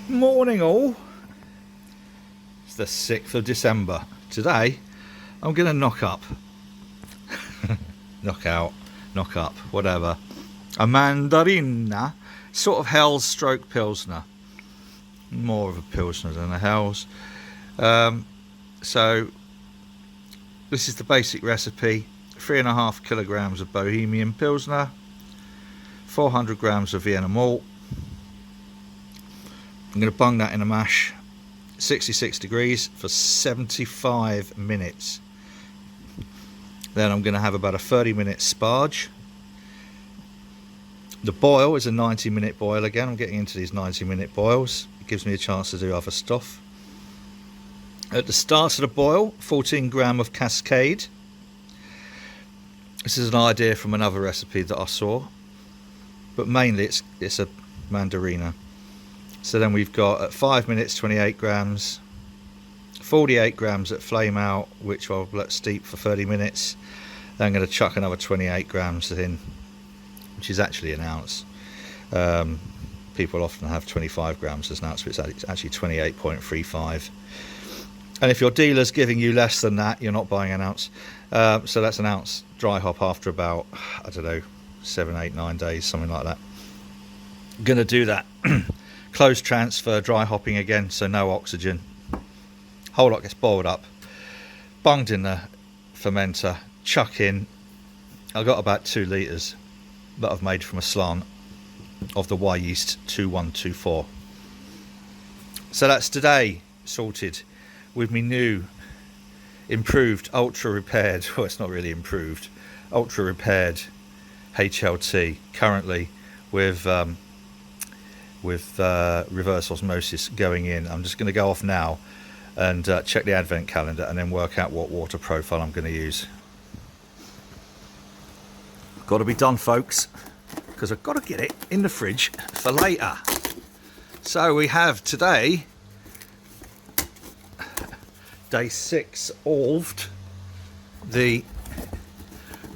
Morning all. It's the 6th of December. Today I'm going to knock up, knock out, knock up, whatever, a Mandarina, sort of Hell's stroke Pilsner. More of a Pilsner than a Hell's. So this is the basic recipe. 3.5 kilograms of Bohemian Pilsner, 400 grams of Vienna malt. I'm going to bung that in a mash, 66 degrees for 75 minutes. Then I'm going to have about a 30-minute sparge. The boil is a 90-minute boil again. I'm getting into these 90-minute boils. It gives me a chance to do other stuff. At the start of the boil, 14 gram of Cascade. This is an idea from another recipe that I saw, but mainly it's a Mandarina. So then we've got at 5 minutes 28 grams, 48 grams at flame out, which I'll let steep for 30 minutes. Then I'm going to chuck another 28 grams in, which is actually an ounce. People often have 25 grams as an ounce, but it's actually 28.35. And if your dealer's giving you less than that, you're not buying an ounce. So that's an ounce dry hop after about, I don't know, 7, 8, 9 days, something like that. I'm going to do that. Closed transfer, dry hopping again, so no oxygen. Whole lot gets boiled up, bunged in the fermenter, chuck in. I've got about 2 litres that I've made from a slant of the Y yeast 2124. So that's today sorted with me new, improved, ultra repaired, well it's not really improved, ultra repaired HLT, currently with reverse osmosis going in. I'm just going to go off now and check the advent calendar and then work out what water profile I'm going to use. Got to be done, folks, because I've got to get it in the fridge for later. So we have today day 6 olved, the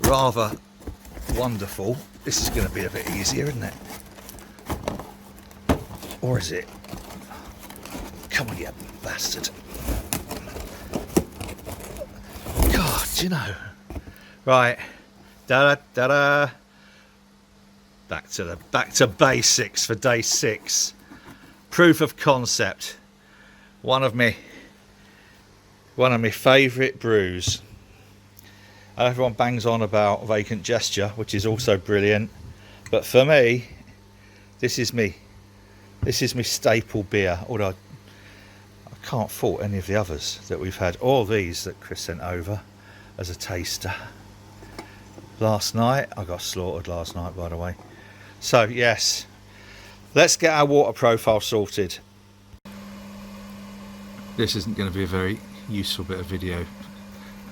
rather wonderful. This is going to be a bit easier, isn't it? Or is it? Come on, you bastard. God, do you know? Right. Da-da-da-da. Back to basics for day 6. Proof of concept. One of my favourite brews. And everyone bangs on about vacant gesture, which is also brilliant. But for me, this is my staple beer, although I can't fault any of the others that we've had. All these that Chris sent over as a taster last night. I got slaughtered last night, by the way. So yes, let's get our water profile sorted. This isn't going to be a very useful bit of video.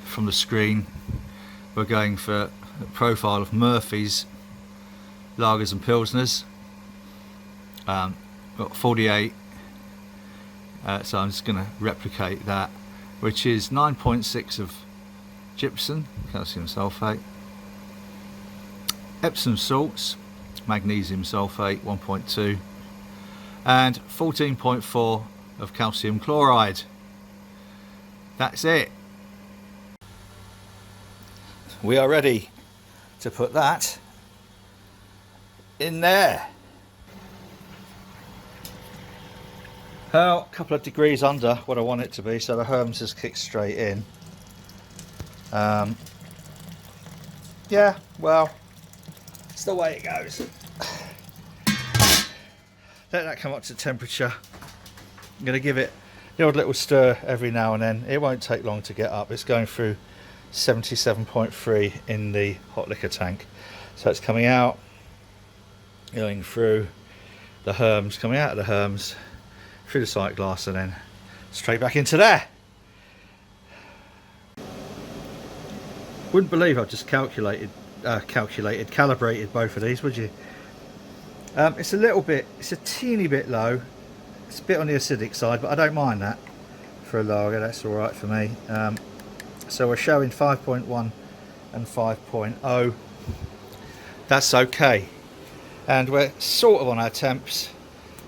From the screen, we're going for a profile of Murphy's lagers and pilsners. Got 48, so I'm just going to replicate that, which is 9.6 of gypsum, calcium sulfate, Epsom salts, magnesium sulfate 1.2, and 14.4 of calcium chloride. That's it. We are ready to put that in there. A couple of degrees under what I want it to be, so the Herms just kicks straight in. Yeah, well, it's the way it goes. Let that come up to temperature. I'm going to give it the odd little stir every now and then. It won't take long to get up. It's going through 77.3 in the hot liquor tank. So it's coming out, going through the Herms, coming out of the Herms, through the sight glass, and then straight back into there. Wouldn't believe I've just calibrated both of these, would you? It's a teeny bit low. It's a bit on the acidic side, but I don't mind that for a lager. That's all right for me. So we're showing 5.1 and 5.0. That's okay. And we're sort of on our temps.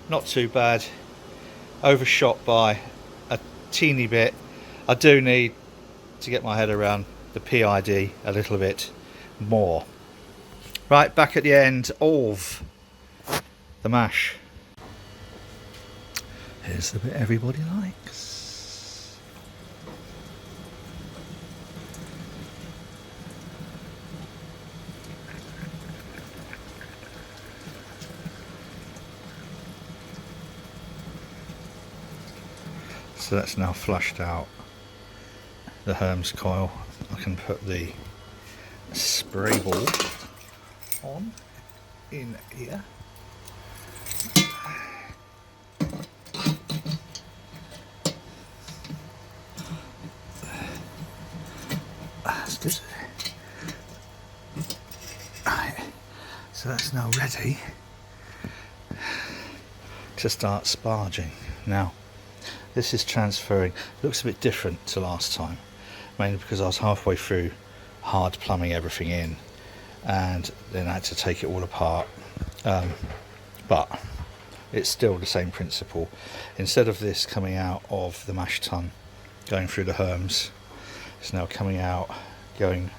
Not too bad. overshot by a teeny bit. I do need to get my head around the PID a little bit more. Right, back at the end of the mash. Here's the bit everybody likes. So that's now flushed out the Herms coil. I can put the spray ball on in here. That's good. Right, so that's now ready to start sparging. Now, this is transferring. Looks a bit different to last time, mainly because I was halfway through hard plumbing everything in, and then I had to take it all apart. But it's still the same principle. Instead of this coming out of the mash tun, going through the Herms, it's now coming out, going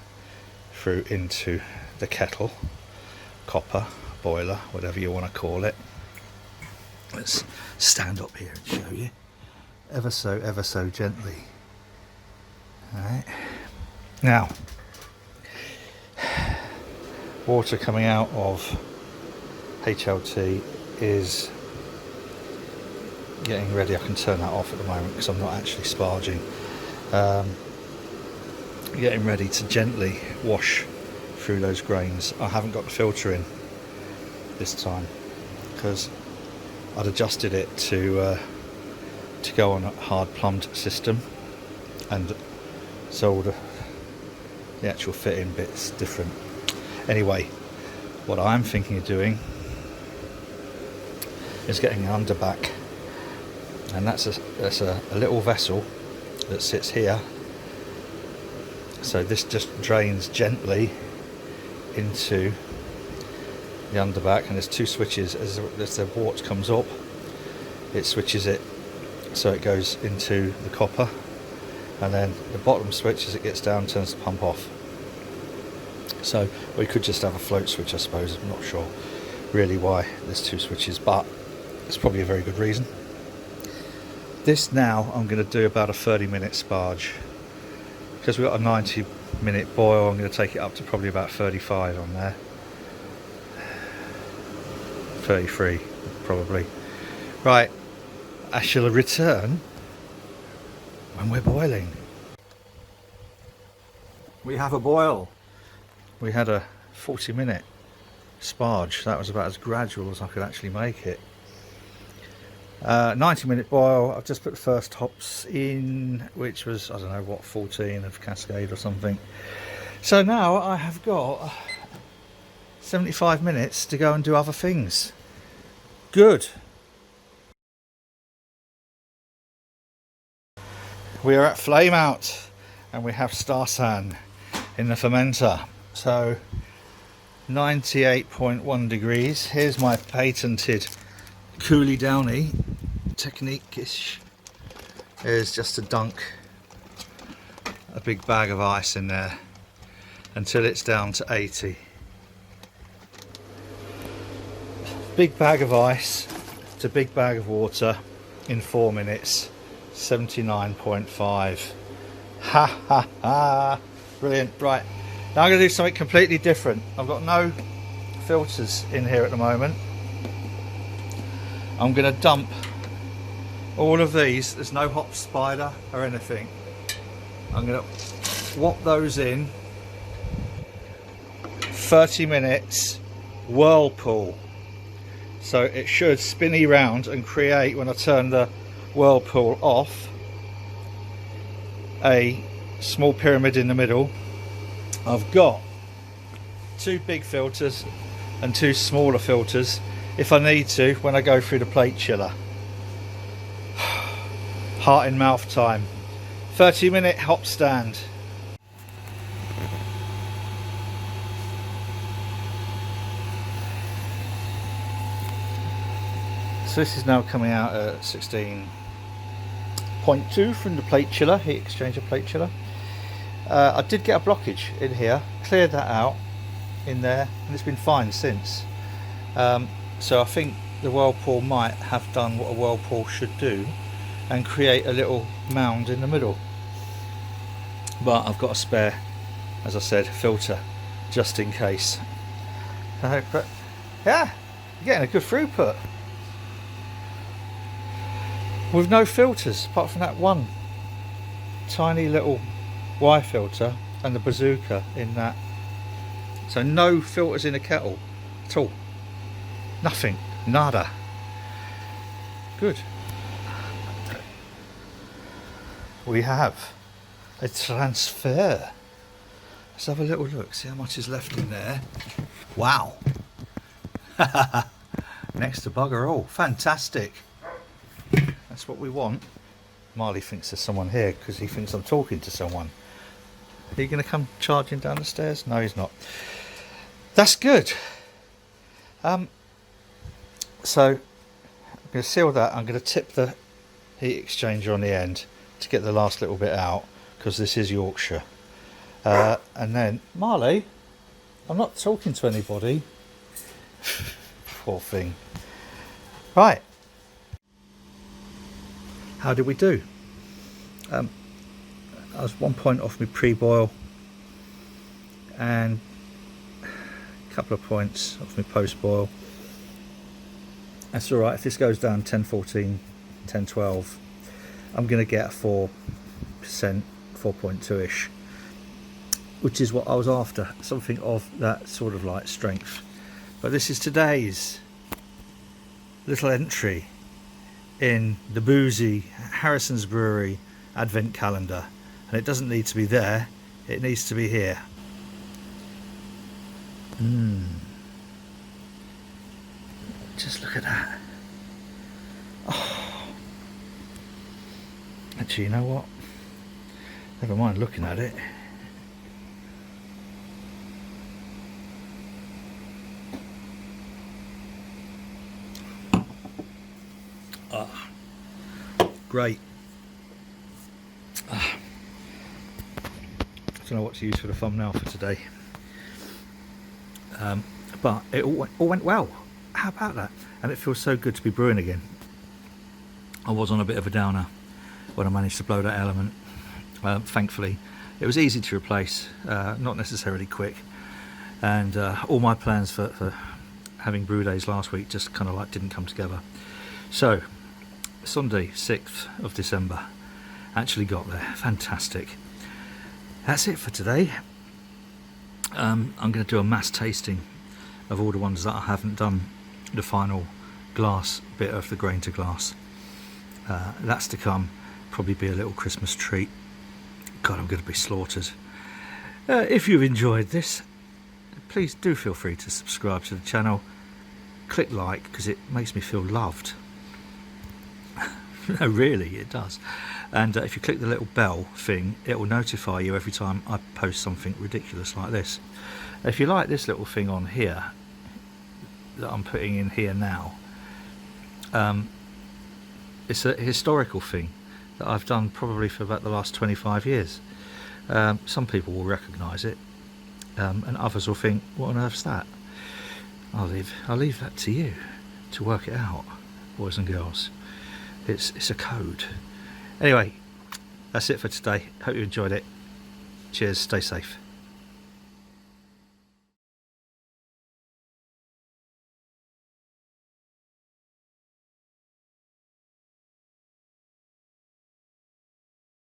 through into the kettle, copper, boiler, whatever you want to call it. Let's stand up here and show you, ever so gently. Alright, now water coming out of HLT is getting ready. I can turn that off at the moment because I'm not actually sparging. Getting ready to gently wash through those grains. I haven't got the filter in this time because I'd adjusted it to go on a hard plumbed system, and so all the actual fitting bit's different. Anyway, what I'm thinking of doing is getting an underback, and that's a little vessel that sits here. So this just drains gently into the underback, and there's two switches. As the wort comes up, it switches it so it goes into the copper, and then the bottom switch, as it gets down, turns the pump off. So we could just have a float switch, I suppose. I'm not sure really why there's two switches, but it's probably a very good reason. This now I'm going to do about a 30-minute sparge. Because we've got a 90-minute boil, I'm going to take it up to probably about 35 on there. 33 probably. Right, I shall return when we're boiling. We have a boil. We had a 40-minute sparge. That was about as gradual as I could actually make it. 90-minute boil. I've just put the first hops in, which was, I don't know what, 14 of Cascade or something. So now I have got 75 minutes to go and do other things. Good. We are at flame out, and we have Starsan in the fermenter. So 98.1 degrees. Here's my patented coolie downy technique-ish. Is just to dunk a big bag of ice in there until it's down to 80. Big bag of ice to big bag of water in 4 minutes. 79.5. Ha ha ha. Brilliant. Right, now I'm going to do something completely different. I've got no filters in here at the moment. I'm going to dump all of these. There's no hop spider or anything. I'm going to swap those in. 30 minutes whirlpool. So it should spinny round and create, when I turn the whirlpool off, a small pyramid in the middle. I've got 2 big filters and 2 smaller filters if I need to when I go through the plate chiller. Heart in mouth time. 30-minute hop stand. So this is now coming out at 16.2 from the plate chiller, heat exchanger plate chiller. I did get a blockage in here, cleared that out in there, and it's been fine since. So I think the whirlpool might have done what a whirlpool should do and create a little mound in the middle. But I've got a spare, as I said, filter just in case. But yeah, you're getting a good throughput with no filters apart from that one tiny little Y filter and the bazooka in that. So no filters in a kettle at all. Nothing. Nada. Good. We have a transfer. Let's have a little look, see how much is left in there. Wow. Next to bugger all. Fantastic. That's what we want. Marley thinks there's someone here because he thinks I'm talking to someone. Are you going to come charging down the stairs? No, he's not. That's good. So I'm going to seal that. I'm going to tip the heat exchanger on the end to get the last little bit out because this is Yorkshire. And then, Marley, I'm not talking to anybody. Poor thing. Right. How did we do? I was 1 point off my pre-boil and a couple of points off my post-boil. That's alright, if this goes down 10-14, 10-12, I'm going to get a 4%, 4.2ish, which is what I was after, something of that sort of like strength. But this is today's little entry in the boozy Harrison's Brewery advent calendar, and it doesn't need to be there, it needs to be here. Just look at that. Oh. Actually, you know what, never mind looking at it. Great. I don't know what to use for the thumbnail for today, but it all went well. How about that? And it feels so good to be brewing again. I was on a bit of a downer when I managed to blow that element. Thankfully it was easy to replace, not necessarily quick, and all my plans for having brew days last week just kind of like didn't come together. So Sunday 6th of December actually got there. Fantastic. That's it for today. I'm going to do a mass tasting of all the ones that I haven't done the final glass bit of the grain to glass. That's to come. Probably be a little Christmas treat. God, I'm going to be slaughtered. If you've enjoyed this, please do feel free to subscribe to the channel. Click like because it makes me feel loved. No, really, it does. And if you click the little bell thing, it will notify you every time I post something ridiculous like this. If you like this little thing on here that I'm putting in here now, it's a historical thing that I've done probably for about the last 25 years. Some people will recognise it, and others will think, what on earth's that? I'll leave that to you to work it out, boys and girls. It's a code. Anyway, that's it for today. Hope you enjoyed it. Cheers, stay safe.